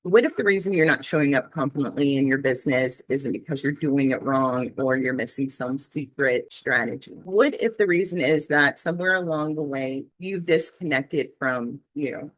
What if the reason you're not showing up confidently in your business isn't because you're doing it wrong or you're missing some secret strategy? What if the reason is that somewhere along the way you've disconnected from, you're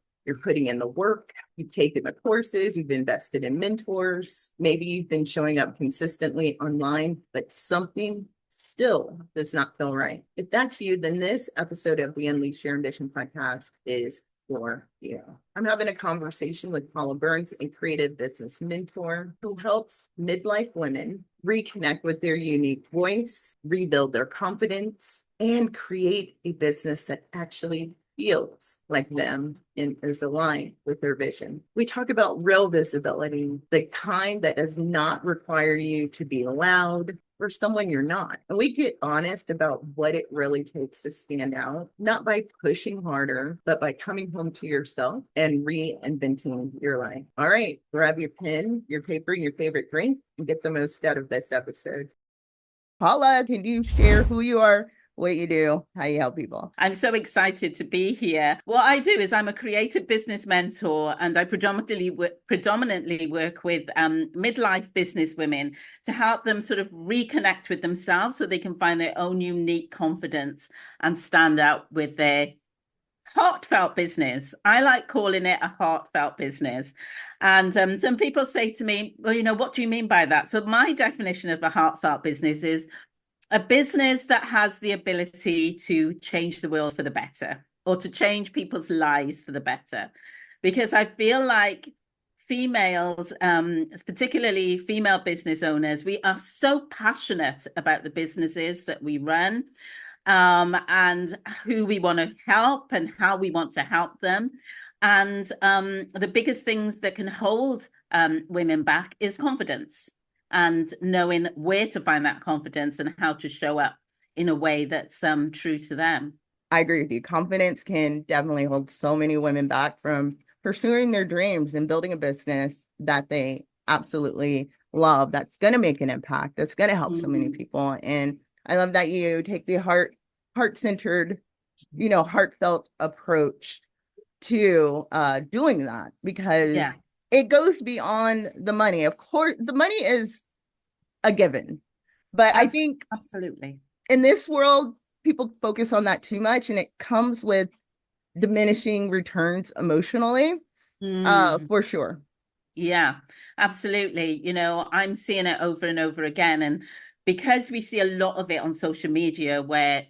putting in the work, you've taken the courses, you've invested in mentors, maybe you've been showing up consistently online, but something still does not feel right. If that's you, then this episode of the Unleash Your Ambition podcast is for you. I'm having a conversation with Paula Burns, a creative business mentor who helps midlife women reconnect with their unique voice, rebuild their confidence, and create a business that actually feels like them and is aligned with their vision. We talk about real visibility, the kind that does not require you to be loud or someone you're not. And we get honest about what it really takes to stand out, not by pushing harder, but by coming home to yourself and reinventing your life. All right, grab your pen, your paper, your favorite drink, and get the most out of this episode. Paula, can you share who you are, what you do, how you help people? I'm so excited to be here. What I do is I'm a creative business mentor, and I predominantly work with midlife business women to help them sort of reconnect with themselves so they can find their own unique confidence and stand out with their heartfelt business. I like calling it a heartfelt business. And some people say to me, well, what do you mean by that? So my definition of a heartfelt business is a business that has the ability to change the world for the better, or to change people's lives for the better. Because I feel like females, particularly female business owners, we are so passionate about the businesses that we run, and who we want to help and how we want to help them. And the biggest things that can hold women back is confidence, and knowing where to find that confidence and how to show up in a way that's true to them. I agree with you. Confidence can definitely hold so many women back from pursuing their dreams and building a business that they absolutely love, that's going to make an impact, that's going to help so many people. And I love that you take the heart-centered, heartfelt approach to doing that, because it goes beyond the money. Of course, the money is a given, but I think absolutely in this world, people focus on that too much, and it comes with diminishing returns emotionally, for sure. Yeah, absolutely. I'm seeing it over and over again. And because we see a lot of it on social media where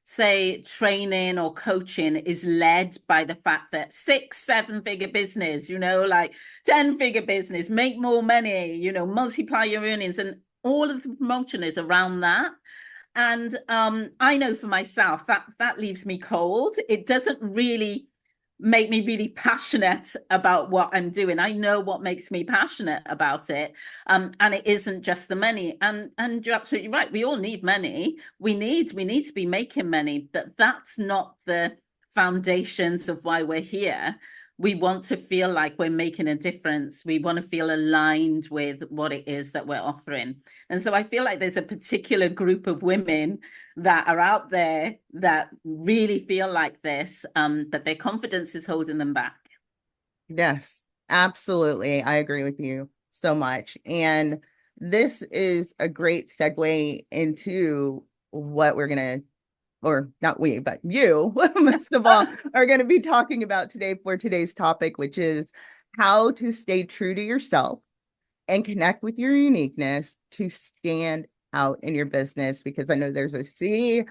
say training or coaching is led by the fact that 6-7 figure business, like 10-figure business, make more money, multiply your earnings, and all of the promotion is around that. And I know for myself that leaves me cold. It doesn't really make me really passionate about what I'm doing. I know what makes me passionate about it. And it isn't just the money. And you're absolutely right. We all need money. We need to be making money, but that's not the foundations of why we're here. We want to feel like we're making a difference. We want to feel aligned with what it is that we're offering. And so I feel like there's a particular group of women that are out there that really feel like this, that their confidence is holding them back. Yes, absolutely. I agree with you so much. And this is a great segue into what we're going to, or not we, but you, most of all, are going to be talking about today for today's topic, which is how to stay true to yourself and connect with your uniqueness to stand out in your business. Because I know there's a sea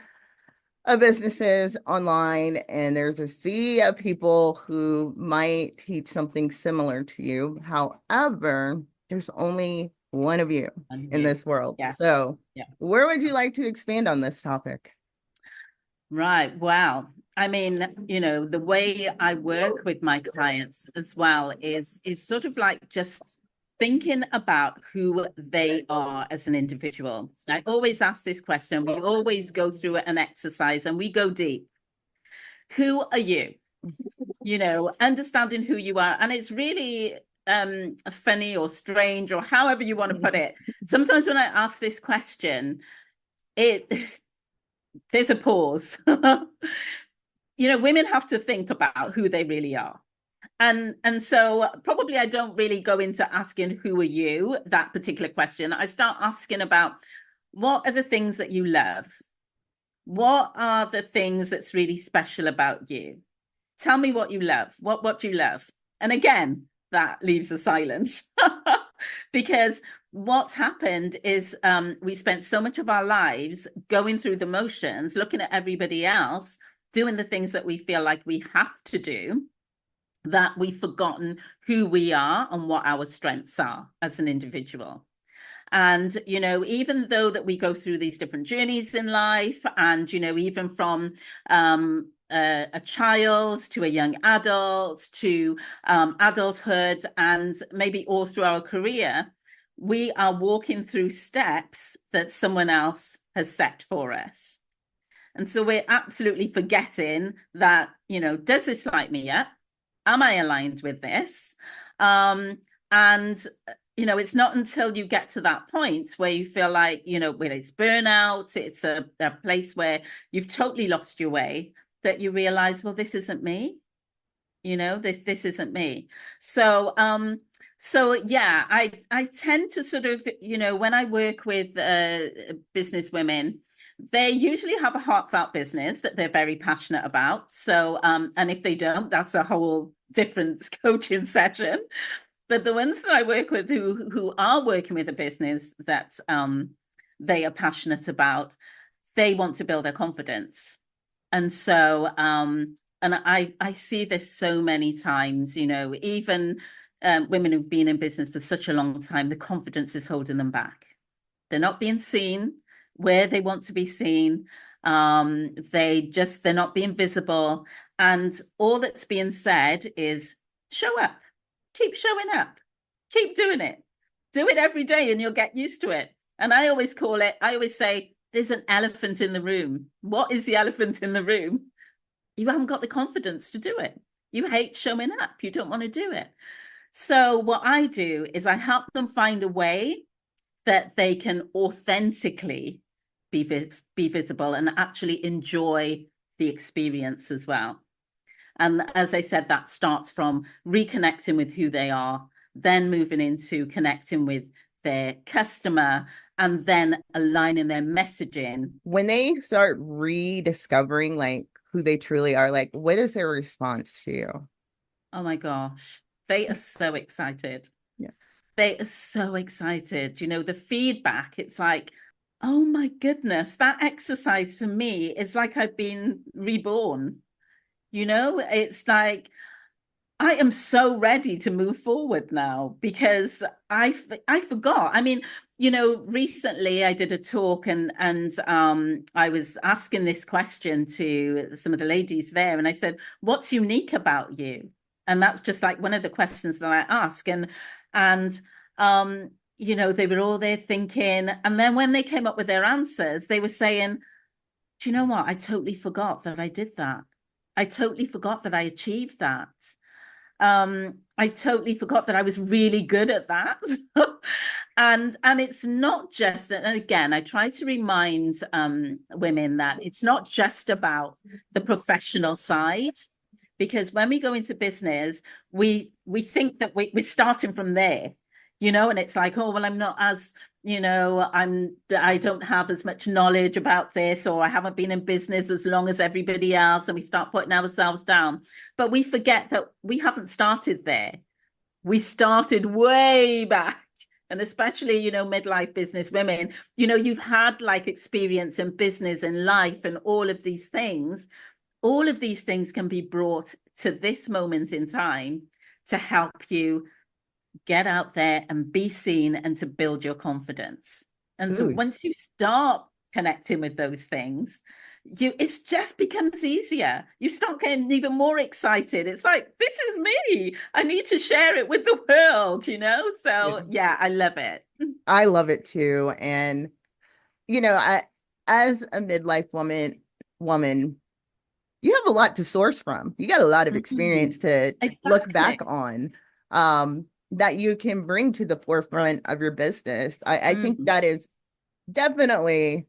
of businesses online, and there's a sea of people who might teach something similar to you. However, there's only one of you in this world. Yeah. So Yeah. Where would you like to expand on this topic? Right. Wow. I mean, the way I work with my clients as well is sort of like just thinking about who they are as an individual. I always ask this question. We always go through an exercise and we go deep. Who are you? Understanding who you are. And it's really funny or strange, or however you want to put it. Sometimes when I ask this question, there's a pause. Women have to think about who they really are. And so probably I don't really go into asking who are you, that particular question. I start asking about what are the things that you love? What are the things that's really special about you? Tell me what you love. What do you love? And again, that leaves a silence because what's happened is we spent so much of our lives going through the motions, looking at everybody else, doing the things that we feel like we have to do, that we've forgotten who we are and what our strengths are as an individual. And, you know, even though that we go through these different journeys in life, and, you know, even from a child to a young adult to adulthood, and maybe all through our career, we are walking through steps that someone else has set for us. And so we're absolutely forgetting that, you know, does this light me up? Am I aligned with this? And you know, it's not until you get to that point where you feel like, you know, whether it's burnout, it's a place where you've totally lost your way, that you realize, well, this isn't me. You know, this isn't me. So so yeah, I tend to sort of, you know, when I work with business women, they usually have a heartfelt business that they're very passionate about. So and if they don't, that's a whole different coaching session. But the ones that I work with who are working with a business that they are passionate about, they want to build their confidence. And so and I see this so many times, you know, even women who've been in business for such a long time, the confidence is holding them back. They're not being seen where they want to be seen. They're not being visible. And all that's being said is show up, keep showing up, keep doing it, do it every day, and you'll get used to it. And I always say, there's an elephant in the room. What is the elephant in the room? You haven't got the confidence to do it. You hate showing up. You don't want to do it. So what I do is I help them find a way that they can authentically be visible and actually enjoy the experience as well. And as I said, that starts from reconnecting with who they are, then moving into connecting with their customer, and then aligning their messaging. When they start rediscovering like who they truly are, like what is their response to you? Oh my gosh, they are so excited. Yeah. They are so excited. You know, the feedback, it's like, oh my goodness, that exercise for me is like I've been reborn. You know, it's like I am so ready to move forward now because I forgot. I mean, you know, recently I did a talk and I was asking this question to some of the ladies there, and I said, "What's unique about you?" And that's just like one of the questions that I ask, and you know, they were all there thinking, and then when they came up with their answers, they were saying, "Do you know what? I totally forgot that I did that. I totally forgot that I achieved that." I totally forgot that I was really good at that. And it's not just, and again, I try to remind women that it's not just about the professional side, because when we go into business, we think that we're starting from there, you know, and it's like, oh well, I'm not as, you know, I don't have as much knowledge about this, or I haven't been in business as long as everybody else, and we start putting ourselves down. But we forget that we haven't started there. We started way back. And especially, you know, midlife business women, you know, you've had like experience in business and life and all of these things. All of these things can be brought to this moment in time to help you get out there and be seen and to build your confidence. And so Ooh, once you start connecting with those things, it just becomes easier. You start getting even more excited. It's like, this is me. I need to share it with the world, you know? yeah. So yeah, I love it. I love it too. And you know, as a midlife woman, you have a lot to source from. You got a lot of experience Mhm. to look back Exactly. on, that you can bring to the forefront of your business. I think Mm. that is definitely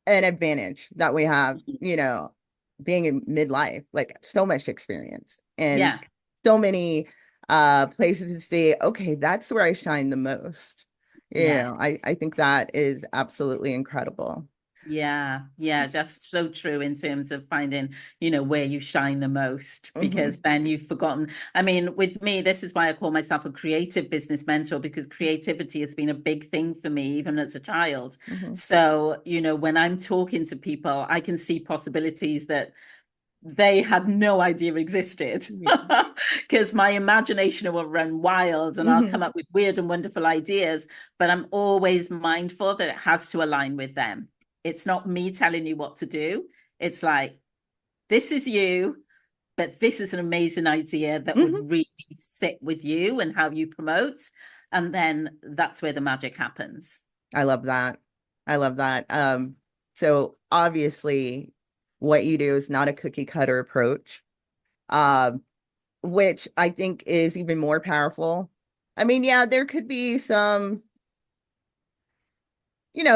an advantage that we have, you know, being in midlife, like so much experience. And Yeah. so many places to say, okay, that's where I shine the most. Yeah. I think that is absolutely incredible. Yeah, yeah, that's so true in terms of finding, where you shine the most, Hmm. because then you've forgotten. I mean, with me, this is why I call myself a creative business mentor, because creativity has been a big thing for me, even as a child. Hmm. So, when I'm talking to people, I can see possibilities that they had no idea existed Yeah. because my imagination will run wild and I'll come Hmm. up with weird and wonderful ideas, but I'm always mindful that it has to align with them. It's not me telling you what to do. It's like, this is you, but this is an amazing idea that would Hmm. really sit with you and how you promote. And then that's where the magic happens. I love that. I love that. So obviously what you do is not a cookie cutter approach, um, which I think is even more powerful. I mean, yeah, there could be some,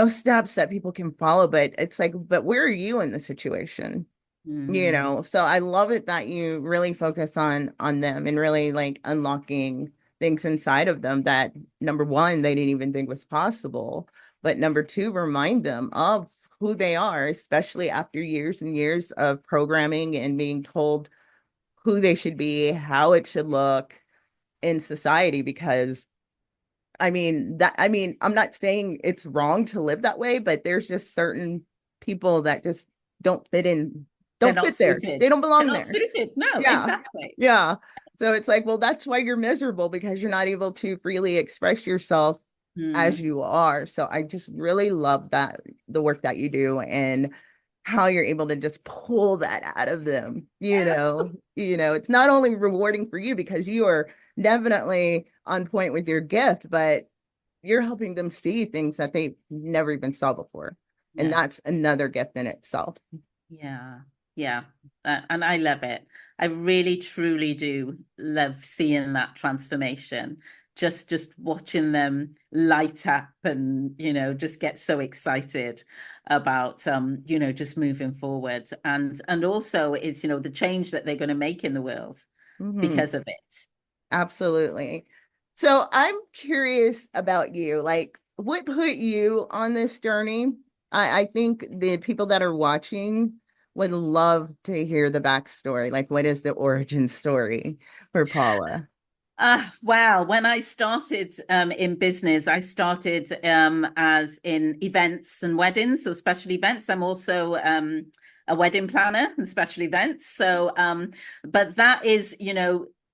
steps that people can follow, but it's like, but where are you in the situation? Mm, So I love it that you really focus on them and really like unlocking things inside of them that number one, they didn't even think was possible, but number two, remind them of who they are, especially after years and years of programming and being told who they should be, how it should look in society. Because I'm not saying it's wrong to live that way, but there's just certain people that just don't fit in, they're don't not fit there. suited. They don't They're belong not there. suited. No, Yeah. exactly. Yeah. So it's like, well, that's why you're miserable because you're not able to freely express yourself as Mm, you are. So I just really love that the work that you do and how you're able to just pull that out of them. It's not only rewarding for you because you are definitely on point with your gift, but you're helping them see things that they never even saw before. And yeah. that's another gift in itself. Yeah, yeah, and I love it. I really, truly do love seeing that transformation. Just watching them light up and just get so excited about just moving forward, and also it's the change that they're going to make in the world Mhm. because of it. Absolutely. So I'm curious about you. Like, what put you on this journey? I think the people that are watching would love to hear the backstory. Like, what is the origin story for Paula? Wow. When I started in business, I started as in events and weddings, so special events. I'm also a wedding planner and special events. So, but that is,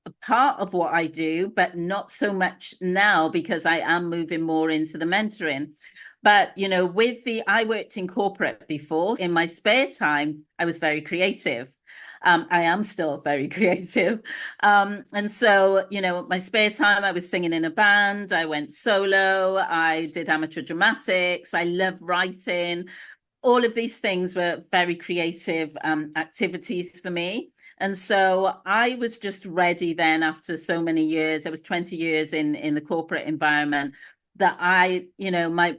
a part of what I do, but not so much now because I am moving more into the mentoring. But, I worked in corporate before. In my spare time, I was very creative. I am still very creative. And so, my spare time, I was singing in a band. I went solo. I did amateur dramatics. I love writing. All of these things were very creative activities for me. And so I was just ready then after so many years. I was 20 years in the corporate environment that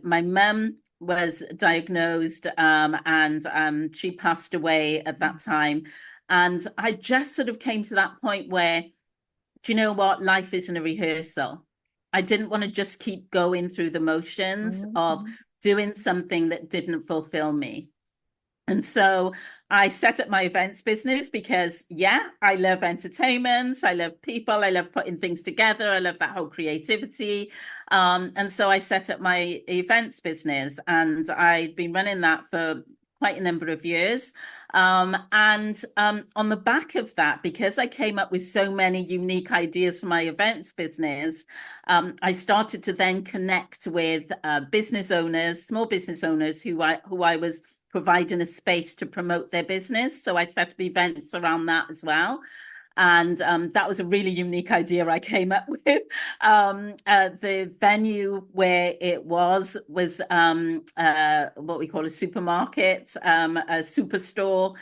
my mum was diagnosed and she passed away at that time. And I just sort of came to that point where, do you know what? Life isn't a rehearsal. I didn't want to just keep going through the motions of Mhm. doing something that didn't fulfill me. And so I set up my events business because, yeah, I love entertainment. I love people. I love putting things together. I love that whole creativity. And so I set up my events business and I'd been running that for quite a number of years. And on the back of that, because I came up with so many unique ideas for my events business, I started to then connect with business owners, small business owners who I was providing a space to promote their business. So I set up events around that as well. And that was a really unique idea I came up with. The venue where it was what we call a supermarket, a superstore.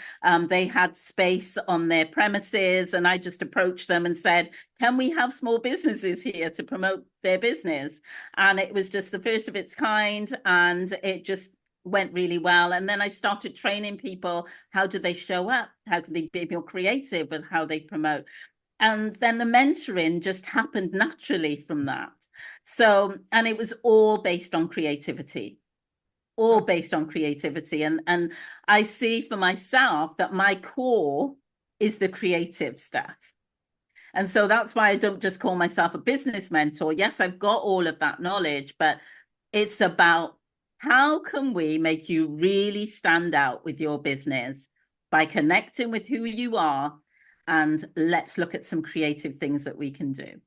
They had space on their premises, and I just approached them and said, "Can we have small businesses here to promote their business?" And it was just the first of its kind, and it just went really well. And then I started training people. How do they show up? How can they be more creative with how they promote? And then the mentoring just happened naturally from that. So, and it was all based on creativity, all based on creativity. And I see for myself that my core is the creative stuff. And so that's why I don't just call myself a business mentor. Yes, I've got all of that knowledge, but it's about how can we make you really stand out with your business by connecting with who you are, and let's look at some creative things that we can do.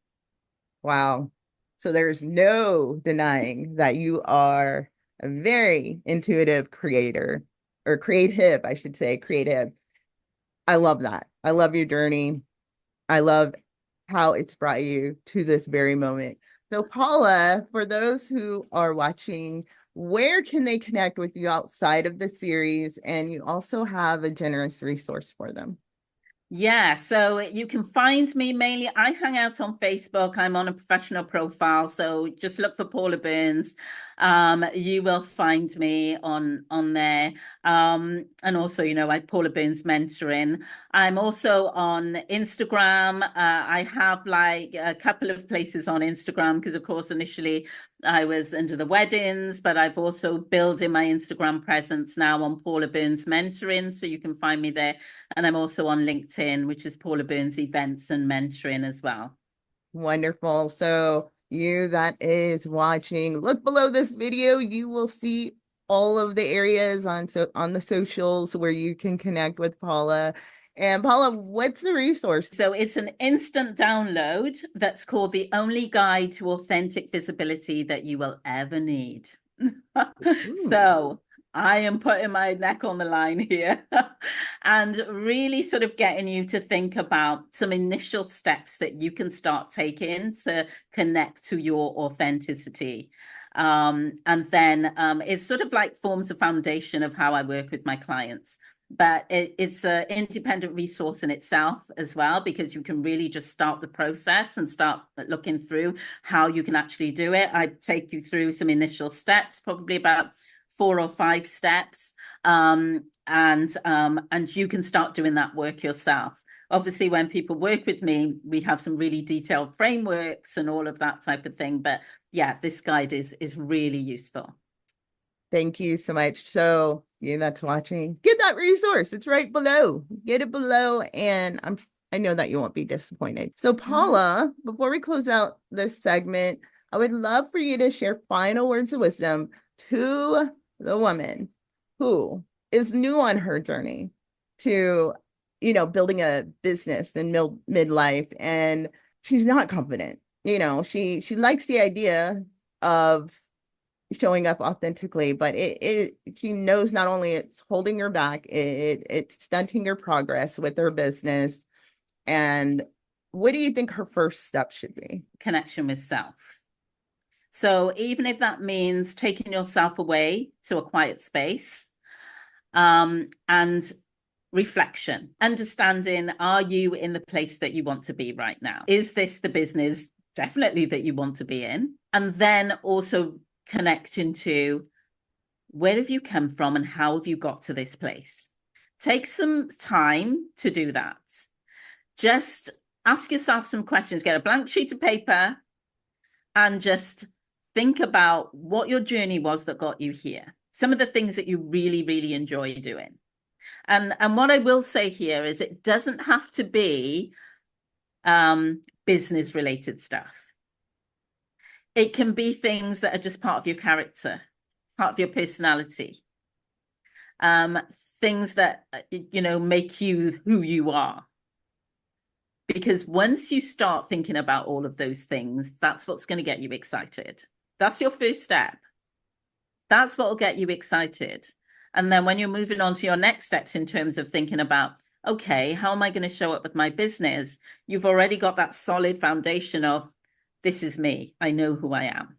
Wow. So there's no denying that you are a very intuitive creator, or creative, I should say, creative. I love that. I love your journey. I love how it's brought you to this very moment. So, Paula, for those who are watching, where can they connect with you outside of the series? And you also have a generous resource for them. Yeah, so you can find me mainly. I hang out on Facebook. I'm on a professional profile, so just look for Paula Burns. You will find me on there. And also, I Paula Burns Mentoring. I'm also on Instagram. I have like a couple of places on Instagram because, of course, initially I was into the weddings, but I've also building my Instagram presence now on Paula Burns Mentoring, so you can find me there. And I'm also on LinkedIn, which is Paula Burns Events and Mentoring as well. Wonderful. So you that is watching, look below this video. You will see all of the areas on the socials where you can connect with Paula. And Paula, what's the resource? So it's an instant download that's called The Only Guide to Authentic Visibility That You Will Ever Need. So I am putting my neck on the line here and really sort of getting you to think about some initial steps that you can start taking to connect to your authenticity. And then it's sort of like forms the foundation of how I work with my clients. But it's an independent resource in itself as well, because you can really just start the process and start looking through how you can actually do it. I take you through some initial steps, probably about 4 or 5 steps, and you can start doing that work yourself. Obviously, when people work with me, we have some really detailed frameworks and all of that type of thing. But yeah, this guide is really useful. Thank you so much. So you that's watching, get that resource. It's right below. Get it below, and I know that you won't be disappointed. So Paula, before we close out this segment, I would love for you to share final words of wisdom to the woman who is new on her journey to, building a business in midlife, and she's not confident. She likes the idea of showing up authentically, but she knows not only it's holding her back, it's stunting her progress with her business. And what do you think her first step should be? Connection with self. So even if that means taking yourself away to a quiet space, and reflection, understanding, are you in the place that you want to be right now? Is this the business definitely that you want to be in? And then also connecting to, where have you come from and how have you got to this place? Take some time to do that. Just ask yourself some questions, get a blank sheet of paper, and just think about what your journey was that got you here. Some of the things that you really, really enjoy doing. And what I will say here is it doesn't have to be business related stuff. It can be things that are just part of your character, part of your personality, things that, make you who you are. Because once you start thinking about all of those things, that's what's going to get you excited. That's your first step. That's what will get you excited. And then when you're moving on to your next steps in terms of thinking about, okay, how am I going to show up with my business? You've already got that solid foundation of, this is me. I know who I am.